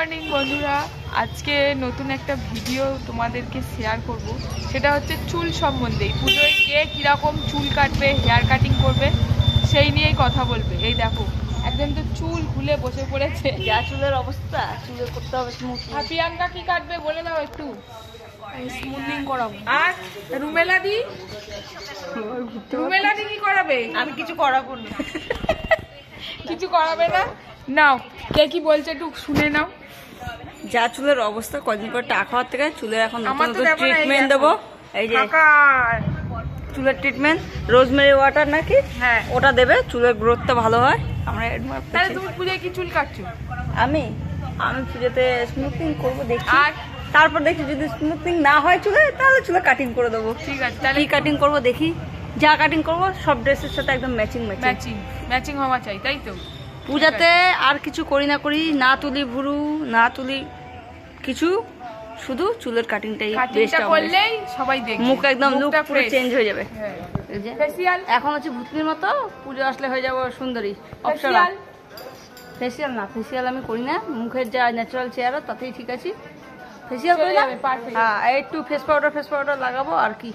Morning বন্ধুরা, আজকে নতুন একটা ভিডিও তোমাদেরকে শেয়ার করব। সেটা হচ্ছে চুল সম্বন্ধে। পুজোয় কে কীরকম চুল কাটবে, হেয়ার কাটিং করবে, সেই নিয়েই কথা বলবে। এই দেখো, একজন তো চুল খুলে বসে পড়েছে। যা চুলের অবস্থা, চুলে করতে হবে স্মুথ। আর প্রিয়াঙ্কা কি কাটবে বলে দাও একটু। স্মুথিং করাবো। আর রুমেলাদি কি করাবে? আমি কিছু করাবো না। কিছু করাবে না? নাও, কে কি বলছে একটু শুনে নাও। যা চুলের অবস্থা, কদিন পর টাকা খাওয়ার থেকে চুলের এখন আমার তো ট্রিটমেন্ট দেবো। এই যে চুলের ট্রিটমেন্ট, রোজমেরি ওয়াটার নাকি, হ্যাঁ ওটা দেবে, চুলের গ্রোথটা ভালো হয়। আমরা তাহলে তুমি পুজোয় কি চুল কাটছো? আমি পুজোতে স্মুথিং করবো দেখি, আর তারপর দেখি যদি স্মুথিং না হয় চুলে, তাহলে চুলে কাটিং করে দেবো। ঠিক আছে, তাহলে কি কাটিং করবো দেখি। যা কাটিং করবো সব ড্রেসের সাথে একদম ম্যাচিং হওয়া চাই, তাই তো? পূজাতে আর কিছু করি না তুলি ভুরু, না তুলি কিছু, শুধু চুলের কাটিংটাই করলেই সবাই দেখবে, মুখ একদম লুক পুরো চেঞ্জ হয়ে যাবে। ফেসিয়াল এখন হচ্ছে ভূতনির মতো, পুজো আসলে হয়ে যাবো সুন্দরী অপসরা। ফেসিয়াল না, ফেসিয়াল আমি করি না। মুখের যা ন্যাচারাল চেহারা তাতেই ঠিক আছে। ফেসিয়াল করি না, হ্যাঁ একটু ফেস পাউডার লাগাবো আর কি।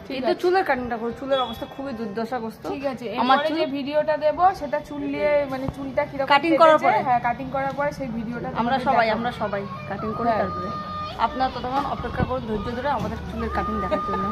কিন্তু চুলের কাটিংটা করো, চুলের অবস্থা খুবই দুর্দশাগ্রস্ত। ঠিক আছে, আমার যে ভিডিওটা দেবো সেটা চুল নিয়ে, মানে চুলটা কিরকম কাটিং করার পরে, হ্যাঁ কাটিং করার পরে সেই ভিডিওটা আমরা সবাই কাটিং করি। তারপরে আপনারা ততক্ষণ অপেক্ষা করুন ধৈর্য ধরে আমাদের চুলের কাটিং দেখার জন্য।